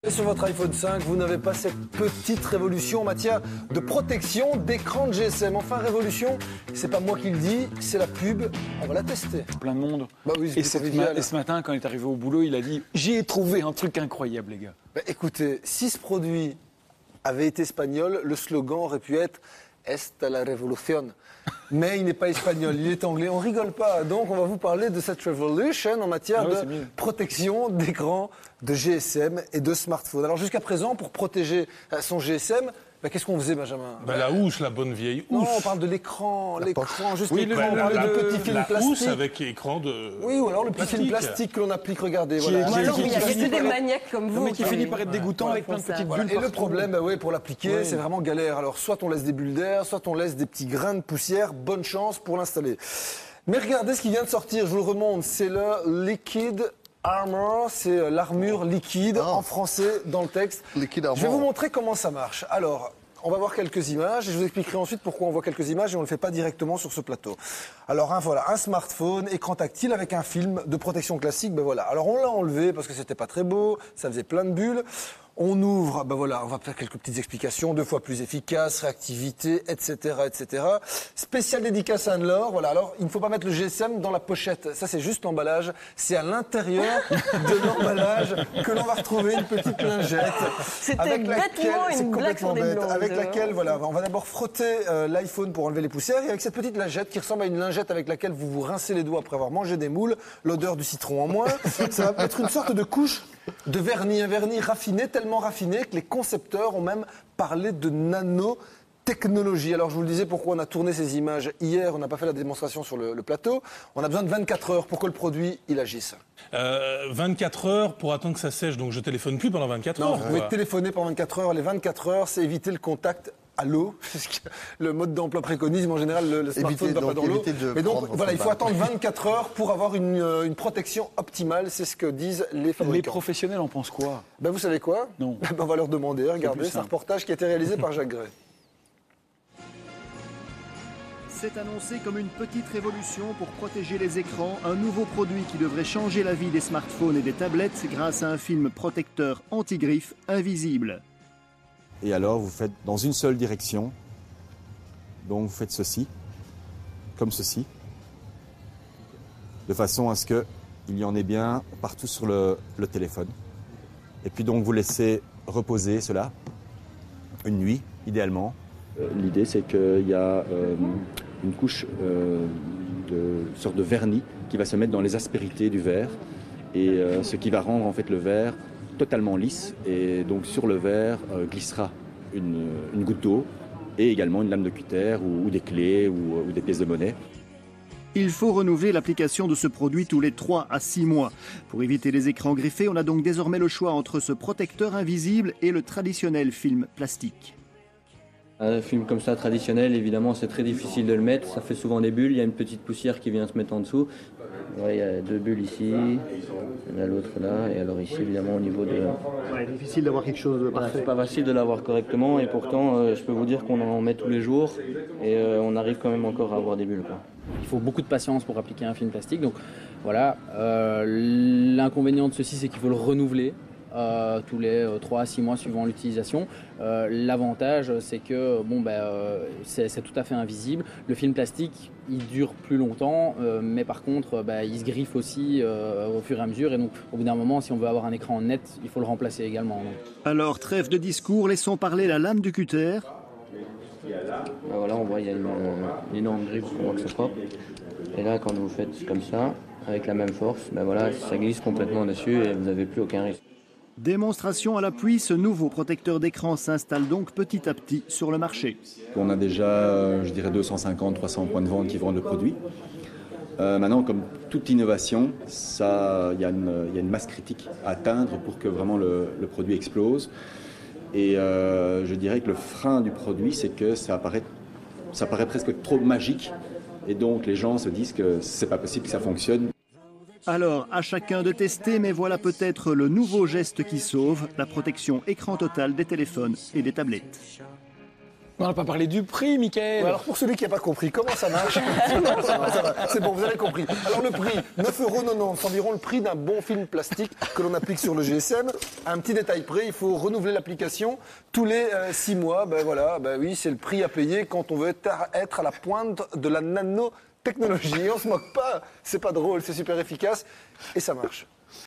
Sur votre iPhone 5, vous n'avez pas cette petite révolution en matière de protection d'écran de GSM. Enfin, révolution, c'est pas moi qui le dis, c'est la pub. On va la tester. Plein de monde. Bah oui, et ce matin, quand il est arrivé au boulot, il a dit « J'ai trouvé un truc incroyable, les gars ». Bah, écoutez, si ce produit avait été espagnol, le slogan aurait pu être « Esta la revolución ». Mais il n'est pas espagnol, il est anglais. On rigole pas. Donc, on va vous parler de cette revolution en matière de protection d'écran de GSM et de smartphone. Alors, jusqu'à présent, pour protéger son GSM, qu'est-ce qu'on faisait, Benjamin? La housse, la bonne vieille housse. Non, on parle de l'écran, juste oui, l'écran. On parle de petit film plastique. La housse avec écran de Oui, ou alors le petit film plastique que l'on applique, regardez. Voilà. Alors, il y a que des maniaques comme vous. Mais qui finit par être dégoûtant avec plein de petites bulles. Et le problème, pour l'appliquer, c'est vraiment galère. Alors, soit on laisse des bulles d'air, soit on laisse des petits grains de poussière. Bonne chance pour l'installer. Mais regardez ce qui vient de sortir, je vous le remonte. C'est le Liquid Armor, c'est l'armure liquide en français dans le texte. Liquid Armor. Je vais vous montrer comment ça marche. Alors, on va voir quelques images et je vous expliquerai ensuite pourquoi on voit quelques images et on ne le fait pas directement sur ce plateau. Alors, voilà, un smartphone, écran tactile avec un film de protection classique, voilà. Alors, on l'a enlevé parce que c'était pas très beau, ça faisait plein de bulles. On ouvre, voilà, on va faire quelques petites explications, 2 fois plus efficace, réactivité, etc., etc. Spécial dédicace à Anne-Laure, voilà. Alors, il ne faut pas mettre le GSM dans la pochette. Ça, c'est juste l'emballage. C'est à l'intérieur de l'emballage que l'on va retrouver une petite lingette. C'était bêtement une blague sur des blondes. Avec laquelle, voilà, on va d'abord frotter l'iPhone pour enlever les poussières et avec cette petite lingette qui ressemble à une lingette avec laquelle vous vous rincez les doigts après avoir mangé des moules, l'odeur du citron en moins. Ça va être une sorte de couche de vernis, un vernis raffiné, tellement raffiné que les concepteurs ont même parlé de nanotechnologie. Alors je vous le disais, pourquoi on a tourné ces images hier, on n'a pas fait la démonstration sur le plateau. On a besoin de 24 heures pour que le produit il agisse. 24 heures pour attendre que ça sèche, donc je téléphone plus pendant 24 heures. Non, vous pouvez téléphoner pendant 24 heures. Les 24 heures, c'est éviter le contact à l'eau, puisque le mode d'emploi préconise, mais en général, le smartphone ne va pas dans l'eau. Mais donc, voilà, il faut attendre 24 heures pour avoir une protection optimale. C'est ce que disent les fabricants. Les professionnels en pensent quoi? Vous savez quoi? Non. On va leur demander. Regardez, c'est un reportage qui a été réalisé par Jacques Gray. C'est annoncé comme une petite révolution pour protéger les écrans, un nouveau produit qui devrait changer la vie des smartphones et des tablettes grâce à un film protecteur anti-griffe invisible. Et alors, vous faites dans une seule direction. Donc, vous faites ceci, comme ceci, de façon à ce qu'il y en ait bien partout sur le téléphone. Et puis donc, vous laissez reposer cela une nuit, idéalement. L'idée, c'est qu'il y a une couche sorte de vernis qui va se mettre dans les aspérités du verre, et ce qui va rendre en fait le verre totalement lisse, et donc sur le verre glissera une goutte d'eau et également une lame de cutter ou des clés ou des pièces de monnaie. Il faut renouveler l'application de ce produit tous les 3 à 6 mois. Pour éviter les écrans griffés, on a donc désormais le choix entre ce protecteur invisible et le traditionnel film plastique. Un film comme ça, traditionnel, évidemment, c'est très difficile de le mettre. Ça fait souvent des bulles. Il y a une petite poussière qui vient se mettre en dessous. Ouais, il y a 2 bulles ici, il y en a l'autre là, et alors ici, évidemment, au niveau de... Ouais, difficile d'avoir quelque chose de parfait. C'est pas facile de l'avoir correctement, et pourtant, je peux vous dire qu'on en met tous les jours, et on arrive quand même encore à avoir des bulles, quoi. Il faut beaucoup de patience pour appliquer un film plastique, donc voilà. L'inconvénient de ceci, c'est qu'il faut le renouveler. Tous les 3 à 6 mois suivant l'utilisation. L'avantage, c'est que c'est tout à fait invisible. Le film plastique, il dure plus longtemps, mais par contre, il se griffe aussi au fur et à mesure. Et donc, au bout d'un moment, si on veut avoir un écran net, il faut le remplacer également. Donc. Alors, trêve de discours, laissons parler la lame du cutter. Voilà, on voit, il y a une énorme griffe pour voir que c'est propre. Et là, quand vous faites comme ça, avec la même force, ça glisse complètement dessus et vous n'avez plus aucun risque. Démonstration à l'appui, ce nouveau protecteur d'écran s'installe donc petit à petit sur le marché. On a déjà, je dirais, 250-300 points de vente qui vendent le produit. Maintenant, comme toute innovation, il y a une masse critique à atteindre pour que vraiment le produit explose. Et je dirais que le frein du produit, c'est que ça paraît presque trop magique. Et donc les gens se disent que c'est pas possible que ça fonctionne. Alors, à chacun de tester, mais voilà peut-être le nouveau geste qui sauve, la protection écran total des téléphones et des tablettes. On n'a pas parlé du prix, Mickaël. Alors pour celui qui n'a pas compris, comment ça marche? Non, ça va. C'est bon, vous avez compris. Alors le prix, 9,90 €, environ le prix d'un bon film plastique que l'on applique sur le GSM. Un petit détail près, il faut renouveler l'application tous les 6 mois. Oui, c'est le prix à payer quand on veut être à la pointe de la nanotechnologie. On se moque pas, c'est pas drôle, c'est super efficace et ça marche.